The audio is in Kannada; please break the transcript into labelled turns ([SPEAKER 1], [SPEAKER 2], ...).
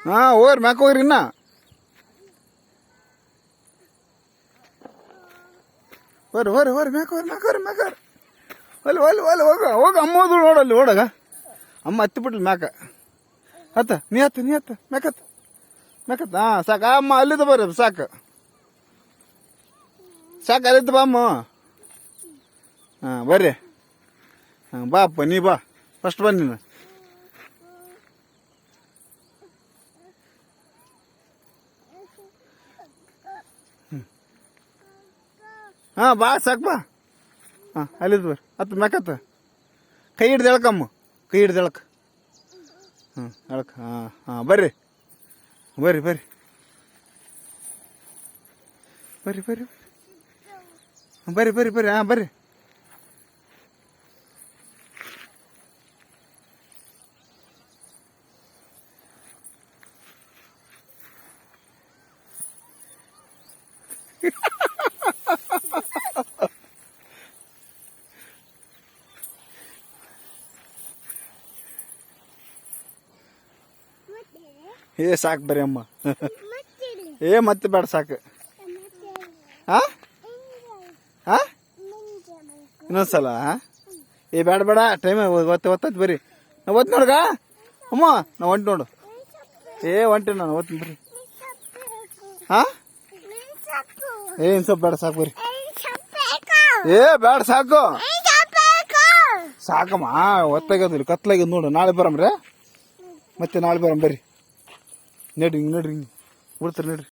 [SPEAKER 1] ಹಾಂ ಹೋಗ್ರಿ ಮ್ಯಾಕ ಹೋಗ್ರಿ ಇನ್ನ ಹೋರಿ ಮ್ಯಾಕ ಹೋಗ್ರಿ ಒಲ್ಲಿ ಹೋಗ ಅಮ್ಮ ಹೋದ್ರು ನೋಡಲ್ಲಿ ಓಡಾಗ ಅಮ್ಮ ಹತ್ತಿ ಬಿಟ್ಲಿ ಮ್ಯಾಕ ನೀ ಹತ್ತ ಮ್ಯಾಕತ್ ಹಾಂ ಸಾಕು ಅಮ್ಮ ಅಲ್ಲಿದ್ದ ಬರ್ರಿ ಸಾಕು ಅಲ್ಲಿದ್ದ ಬಾ ಅಮ್ಮ ಹಾಂ ಬರ್ರಿ ಹಾಂ ಬಾ ಅಪ್ಪ ನೀ ಬಾ ಫಸ್ಟ್ ಬನ್ನಿ ನೀನು ಹಾಂ ಬಾ ಸಾಕು ಬಾ ಹಾಂ ಅಲ್ಲಿದ್ದು ಬರ್ರಿ ಮ್ಯಾಕತ್ತ ಕೈ ಹಿಡ್ದು ಎಳ್ಕಮ್ಮ ಎಳಕ್ ಎಳಕ್ ಹಾಂ ಬರ್ರಿ ಹಾಂ ಬರ್ರಿ ಸಾಕು ಬರ್ರಿ ಅಮ್ಮ ಮತ್ತೆ ಬೇಡ ಸಾಕು ಹಾಂ ಇನ್ನೊಂದ್ಸಲ ಬೇಡ ಟೈಮ್ ಒತ್ತೈತಿ ಬರ್ರಿ ನಾ ಓದ್ತಿ ನೋಡ್ಗ ಅಮ್ಮ ನಾ ಹೊಂಟಿ ನೋಡು ಹೊಂಟಿ ನಾನು ಓದ್ತೀನಿ ಬರ್ರಿ ಹಾಂ ಸ್ವಲ್ಪ ಬೇಡ ಸಾಕು ಬರ್ರಿ ಬೇಡ ಸಾಕಮ್ಮ ಒತ್ತಾಗ್ಯದ ಕತ್ಲಾಗ್ಯದ ನೋಡು ನಾಳೆ ಬರಮ್ರಿ ಮತ್ತೆ ನಾಳೆ ಬರಮ್ ಬರ್ರಿ ನಡ್ರಿ ಬಿಡ್ತಾರೆ ನಡ್ರಿ